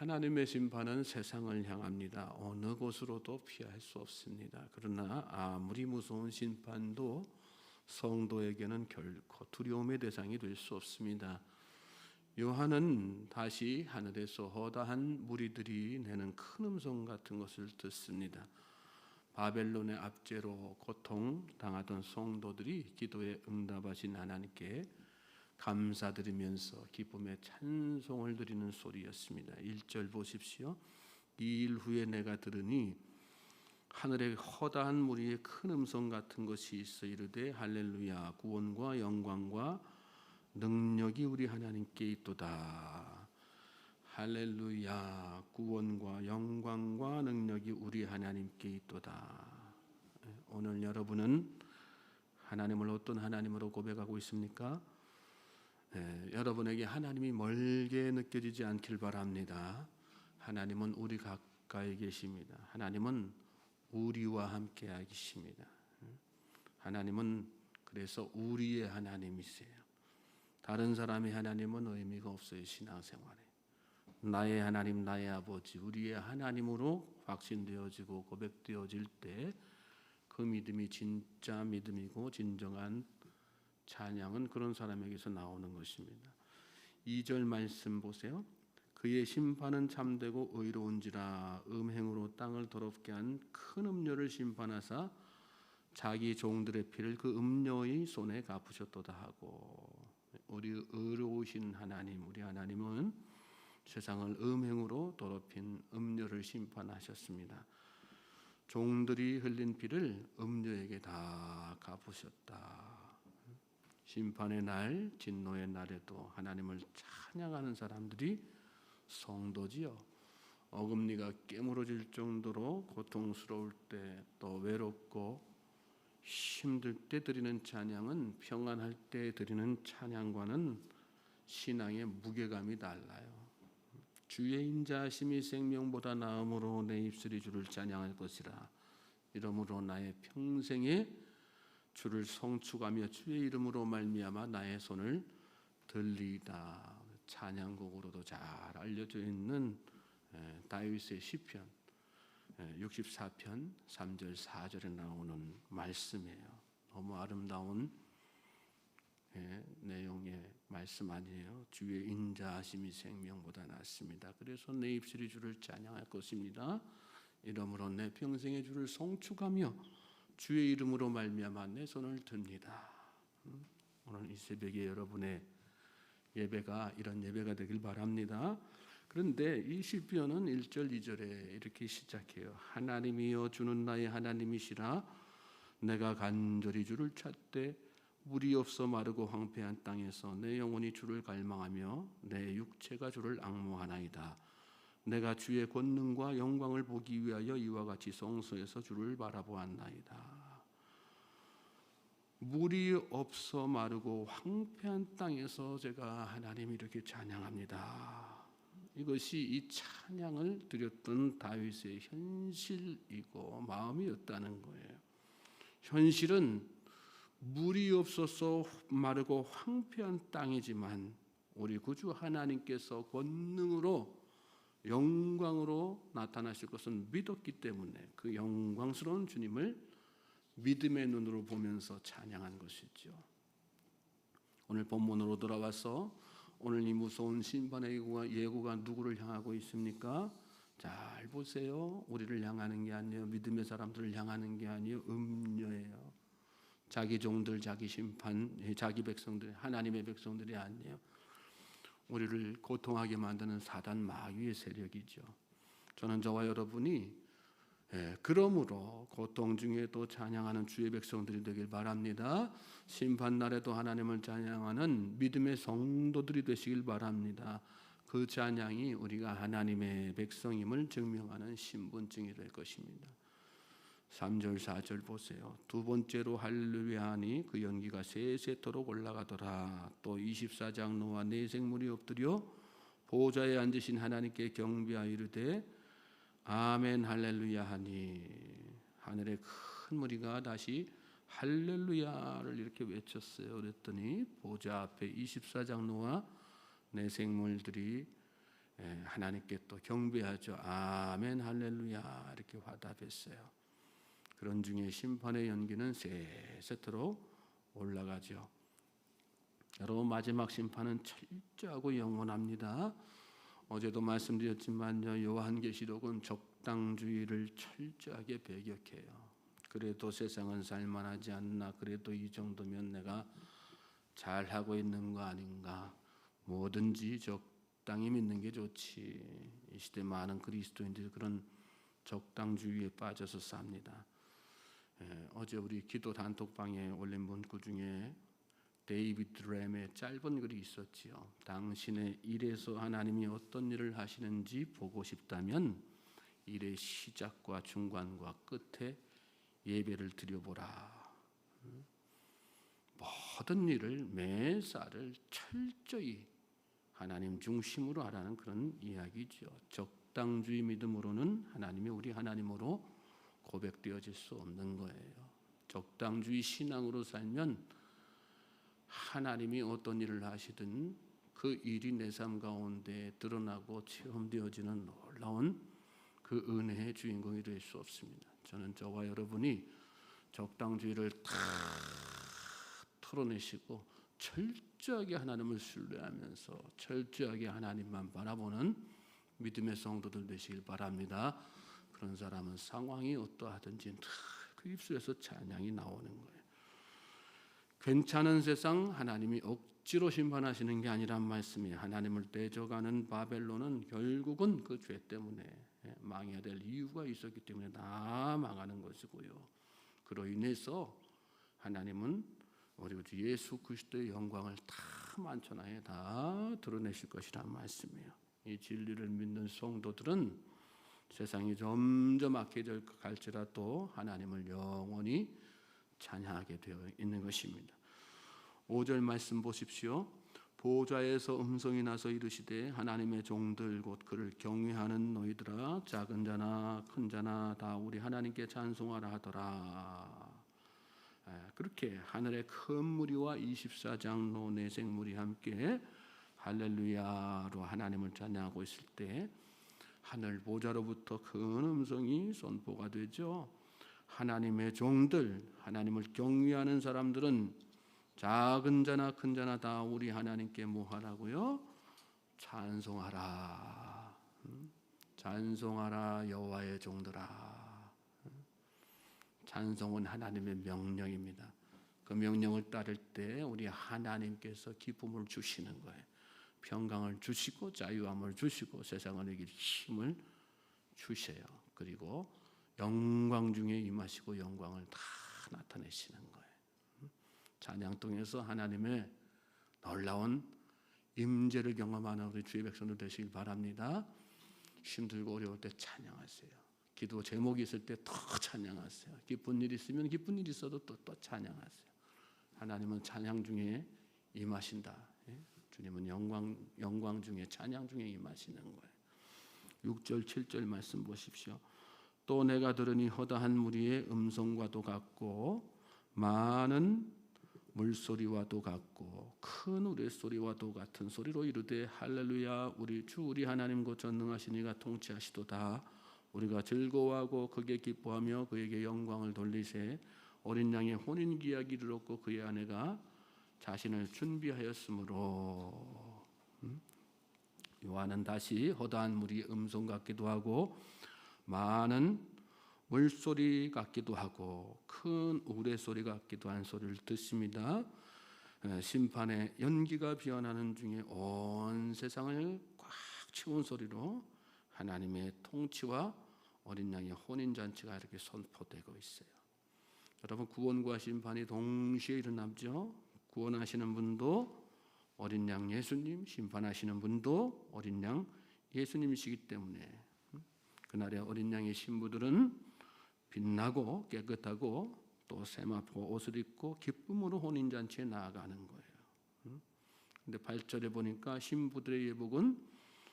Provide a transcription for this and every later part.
하나님의 심판은 세상을 향합니다. 어느 곳으로도 피할 수 없습니다. 그러나 아무리 무서운 심판도 성도에게는 결코 두려움의 대상이 될 수 없습니다. 요한은 다시 하늘에서 허다한 무리들이 내는 큰 음성 같은 것을 듣습니다. 바벨론의 압제로 고통당하던 성도들이 기도에 응답하신 하나님께 감사드리면서 기쁨의 찬송을 드리는 소리였습니다. 1절 보십시오. 이 일 후에 내가 들으니 하늘에 허다한 무리의 큰 음성 같은 것이 있어 이르되 할렐루야 구원과 영광과 능력이 우리 하나님께 있도다. 할렐루야 구원과 영광과 능력이 우리 하나님께 있도다. 오늘 여러분은 하나님을 어떤 하나님으로 고백하고 있습니까? 여러분에게 하나님이 멀게 느껴지지 않길 바랍니다. 하나님은 우리 가까이 계십니다. 하나님은 우리와 함께 계십니다. 하나님은 그래서 우리의 하나님이세요. 다른 사람의 하나님은 의미가 없어요. 신앙생활에 나의 하나님, 나의 아버지, 우리의 하나님으로 확신되어지고 고백되어질 때 그 믿음이 진짜 믿음이고 진정한 찬양은 그런 사람에게서 나오는 것입니다. 2절 말씀 보세요. 그의 심판은 참되고 의로운지라 음행으로 땅을 더럽게 한 큰 음녀를 심판하사 자기 종들의 피를 그 음녀의 손에 갚으셨도다 하고, 우리 의로우신 하나님, 우리 하나님은 세상을 음행으로 더럽힌 음녀를 심판하셨습니다. 종들이 흘린 피를 음녀에게 다 갚으셨다. 심판의 날, 진노의 날에도 하나님을 찬양하는 사람들이 성도지요. 어금니가 깨물어질 정도로 고통스러울 때, 또 외롭고 힘들 때 드리는 찬양은 평안할 때 드리는 찬양과는 신앙의 무게감이 달라요. 주의 인자하심이 생명보다 나음으로 내 입술이 주를 찬양할 것이라. 이러므로 나의 평생에 주를 성축하며 주의 이름으로 말미암아 나의 손을 들리다. 찬양곡으로도 잘 알려져 있는 다윗의 시편 64편 3절 4절에 나오는 말씀이에요. 너무 아름다운 내용의 말씀 아니에요. 주의 인자하심이 생명보다 낫습니다. 그래서 내 입술이 주를 찬양할 것입니다. 이러므로 내 평생에 주를 성축하며 주의 이름으로 말미암아 내 손을 듭니다. 오늘 이 새벽에 여러분의 예배가 이런 예배가 되길 바랍니다. 그런데 이 시편은 1절 2절에 이렇게 시작해요. 하나님이여 주는 나의 하나님이시라. 내가 간절히 주를 찾되 물이 없어 마르고 황폐한 땅에서 내 영혼이 주를 갈망하며 내 육체가 주를 앙모하나이다. 내가 주의 권능과 영광을 보기 위하여 이와 같이 성소에서 주를 바라보았나이다. 물이 없어 마르고 황폐한 땅에서 제가 하나님 이렇게 찬양합니다. 이것이 이 찬양을 드렸던 다윗의 현실이고 마음이었다는 거예요. 현실은 물이 없어서 마르고 황폐한 땅이지만 우리 구주 하나님께서 권능으로 영광으로 나타나실 것은 믿었기 때문에 그 영광스러운 주님을 믿음의 눈으로 보면서 찬양한 것이죠. 오늘 본문으로 돌아와서 오늘 이 무서운 심판의 예고가 누구를 향하고 있습니까? 잘 보세요. 우리를 향하는 게 아니에요. 믿음의 사람들을 향하는 게 아니에요. 음녀예요. 자기 종들, 자기 심판, 자기 백성들, 하나님의 백성들이 아니에요. 우리를 고통하게 만드는 사단 마귀의 세력이죠. 저는 저와 여러분이 그러므로 고통 중에도 찬양하는 주의 백성들이 되길 바랍니다. 심판날에도 하나님을 찬양하는 믿음의 성도들이 되시길 바랍니다. 그 찬양이 우리가 하나님의 백성임을 증명하는 신분증이 될 것입니다. 3절 4절 보세요. 두 번째로 할렐루야 하니 그 연기가 세세토록 올라가더라. 또 24장 노와 네 생물이 엎드려 보좌에 앉으신 하나님께 경배하여 이르되 아멘 할렐루야 하니, 하늘의 큰 무리가 다시 할렐루야를 이렇게 외쳤어요. 그랬더니 보좌 앞에 24장로와 네 생물들이 하나님께 또 경배하죠. 아멘 할렐루야 이렇게 화답했어요. 그런 중에 심판의 연기는 세세토록 올라가죠. 여러분, 마지막 심판은 철저하고 영원합니다. 어제도 말씀드렸지만요, 요한계시록은 적당주의를 철저하게 배격해요. 그래도 세상은 살만하지 않나, 그래도 이 정도면 내가 잘하고 있는 거 아닌가, 뭐든지 적당히 믿는 게 좋지. 이 시대 많은 그리스도인들이 그런 적당주의에 빠져서 삽니다. 어제 우리 기도 단톡방에 올린 문구 중에 데이비드 램의 짧은 글이 있었지요. 당신의 일에서 하나님이 어떤 일을 하시는지 보고 싶다면 일의 시작과 중간과 끝에 예배를 드려보라. 모든 일을 매사를 철저히 하나님 중심으로 하라는 그런 이야기죠. 적당주의 믿음으로는 하나님이 우리 하나님으로 고백되어질 수 없는 거예요. 적당주의 신앙으로 살면 하나님이 어떤 일을 하시든 그 일이 내 삶 가운데 드러나고 체험되어지는 놀라운 그 은혜의 주인공이 될 수 없습니다. 저는 저와 여러분이 적당주의를 다 털어내시고 철저하게 하나님을 신뢰하면서 철저하게 하나님만 바라보는 믿음의 성도들 되시길 바랍니다. 그런 사람은 상황이 어떠하든지 그 입술에서 찬양이 나오는 거예요. 괜찮은 세상 하나님이 억지로 심판하시는 게 아니란 말씀이에요. 하나님을 대적하는 바벨론은 결국은 그 죄 때문에 망해야 될 이유가 있었기 때문에 다 망하는 것이고요. 그로 인해서 하나님은 우리 주 예수 그리스도의 영광을 다 만천하에 다 드러내실 것이란 말씀이에요. 이 진리를 믿는 성도들은 세상이 점점 악해져 갈지라도 하나님을 영원히 찬양하게 되어 있는 것입니다. 5절 말씀 보십시오. 보좌에서 음성이 나서 이르시되 하나님의 종들 곧 그를 경외하는 너희들아 작은 자나 큰 자나 다 우리 하나님께 찬송하라 하더라. 그렇게 하늘의 큰 무리와 24장로 내생물이 함께 할렐루야로 하나님을 찬양하고 있을 때 하늘 보좌로부터 큰 음성이 선포가 되죠. 하나님의 종들, 하나님을 경외하는 사람들은 작은 자나 큰 자나 다 우리 하나님께 뭐 하라고요? 찬송하라. 찬송하라 여호와의 종들아. 찬송은 하나님의 명령입니다. 그 명령을 따를 때 우리 하나님께서 기쁨을 주시는 거예요. 평강을 주시고 자유함을 주시고 세상을 이길 힘을 주셔요. 그리고 영광 중에 임하시고 영광을 다 나타내시는 거예요. 찬양 통해서 하나님의 놀라운 임재를 경험하는 우리 주의 백성들 되시길 바랍니다. 힘들고 어려울 때 찬양하세요. 기도 제목이 있을 때 더 찬양하세요. 기쁜 일이 있으면 기쁜 일이 있어도 또 찬양하세요. 하나님은 찬양 중에 임하신다. 주님은 영광 중에 찬양 중에 임하시는 거예요. 6절 7절 말씀 보십시오. 또 내가 들으니 허다한 무리의 음성과도 같고 많은 물소리와도 같고 큰 우레소리와도 같은 소리로 이르되 할렐루야 우리 주 우리 하나님 곧 전능하신 이가 통치하시도다. 우리가 즐거워하고 크게 기뻐하며 그에게 영광을 돌리세. 어린 양의 혼인기약이 이르렀고 그의 아내가 자신을 준비하였으므로. 요한은 다시 허다한 무리의 음성 같기도 하고 많은 물소리 같기도 하고 큰 우레소리 같기도 한 소리를 듣습니다. 심판의 연기가 피어나는 중에 온 세상을 꽉 채운 소리로 하나님의 통치와 어린 양의 혼인잔치가 이렇게 선포되고 있어요. 여러분, 구원과 심판이 동시에 일어나죠. 구원하시는 분도 어린 양 예수님, 심판하시는 분도 어린 양 예수님이시기 때문에 그날의 어린 양의 신부들은 빛나고 깨끗하고 또 세마포 옷을 입고 기쁨으로 혼인잔치에 나아가는 거예요. 근데 8절에 보니까 신부들의 예복은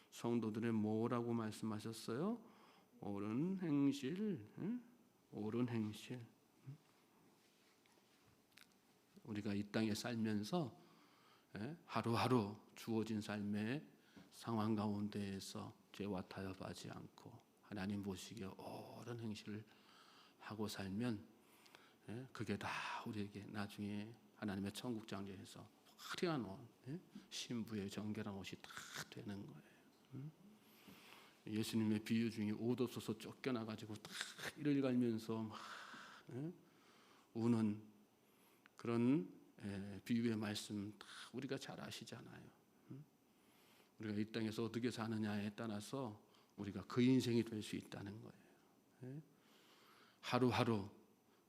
성도들의 뭐라고 말씀하셨어요? 옳은 행실, 옳은 행실. 우리가 이 땅에 살면서 하루하루 주어진 삶에 상황 가운데에서 죄와 타협하지 않고 하나님 보시기에 옳은 행실을 하고 살면 그게 다 우리에게 나중에 하나님의 천국 장래에서 화려한 옷, 신부의 정결한 옷이 다 되는 거예요. 예수님의 비유 중에 옷 없어서 쫓겨나가지고 다 이를 갈면서 막 우는 그런 비유의 말씀 다 우리가 잘 아시잖아요. 우리가 이 땅에서 어떻게 사느냐에 따라서 우리가 그 인생이 될 수 있다는 거예요. 하루하루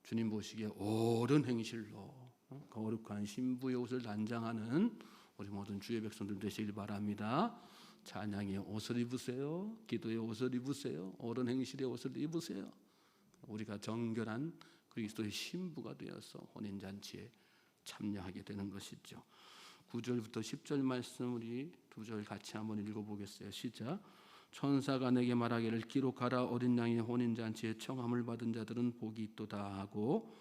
주님 보시기에 옳은 행실로 거룩한 신부의 옷을 단장하는 우리 모든 주의 백성들 되시길 바랍니다. 찬양의 옷을 입으세요. 기도의 옷을 입으세요. 옳은 행실의 옷을 입으세요. 우리가 정결한 그리스도의 신부가 되어서 혼인잔치에 참여하게 되는 것이죠. 9절부터 10절 말씀 우리 두 절 같이 한번 읽어보겠어요. 시작. 천사가 내게 말하기를 기록하라. 어린 양의 혼인잔치에 청함을 받은 자들은 복이 있도다 하고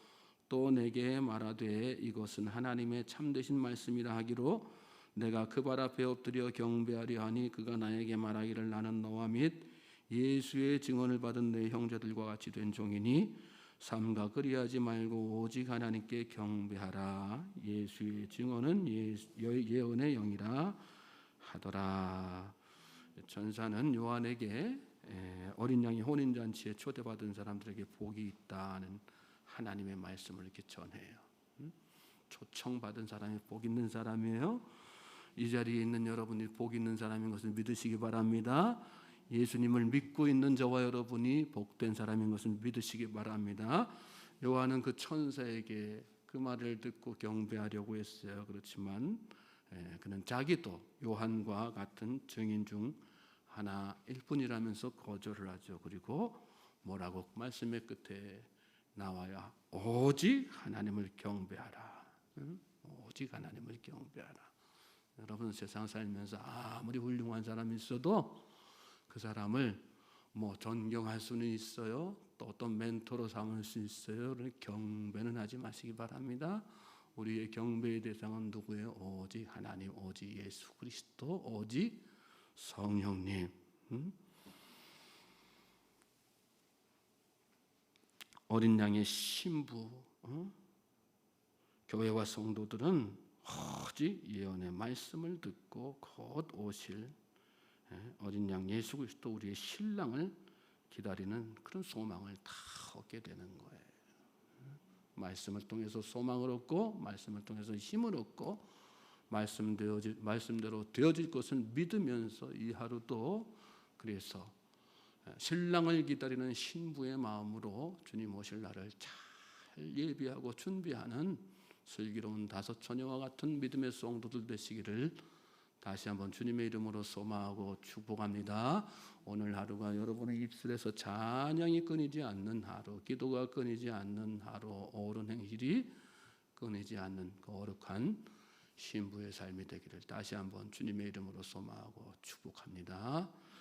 또 내게 말하되 이것은 하나님의 참되신 말씀이라 하기로 내가 그 발 앞에 엎드려 경배하려 하니 그가 나에게 말하기를 나는 너와 및 예수의 증언을 받은 내 형제들과 같이 된 종이니 삼가 그리하지 말고 오직 하나님께 경배하라. 예수의 증언은 예언의 영이라 하더라. 천사는 요한에게 어린 양의 혼인잔치에 초대받은 사람들에게 복이 있다는 하나님의 말씀을 이렇게 전해요. 초청받은 사람이 복 있는 사람이에요. 이 자리에 있는 여러분이 복 있는 사람인 것을 믿으시기 바랍니다. 예수님을 믿고 있는 저와 여러분이 복된 사람인 것을 믿으시기 바랍니다. 요한은 그 천사에게 그 말을 듣고 경배하려고 했어요. 그렇지만 그는 자기도 요한과 같은 증인 중 하나일 뿐이라면서 거절을 하죠. 그리고 뭐라고 말씀의 끝에 나와야 오직 하나님을 경배하라. 오직 하나님을 경배하라. 여러분 세상 살면서 아무리 훌륭한 사람이 있어도 그 사람을 뭐 존경할 수는 있어요. 또 어떤 멘토로 삼을 수 있어요. 그러니 경배는 하지 마시기 바랍니다. 우리의 경배의 대상은 누구예요? 오직 하나님, 오직 예수 그리스도, 오직 성령님. 어린 양의 신부, 교회와 성도들은 오직 예언의 말씀을 듣고 곧 오실 어린 양 예수 그리스도 우리의 신랑을 기다리는 그런 소망을 다 얻게 되는 거예요. 말씀을 통해서 소망을 얻고 말씀을 통해서 힘을 얻고 말씀대로 되어질 것을 믿으면서 이 하루도 그래서 신랑을 기다리는 신부의 마음으로 주님 오실 날을 잘 예비하고 준비하는 슬기로운 다섯 처녀와 같은 믿음의 성도들 되시기를 다시 한번 주님의 이름으로 소망하고 축복합니다. 오늘 하루가 여러분의 입술에서 찬양이 끊이지 않는 하루, 기도가 끊이지 않는 하루, 옳은 행실이 끊이지 않는 거룩한 신부의 삶이 되기를 다시 한번 주님의 이름으로 소망하고 축복합니다.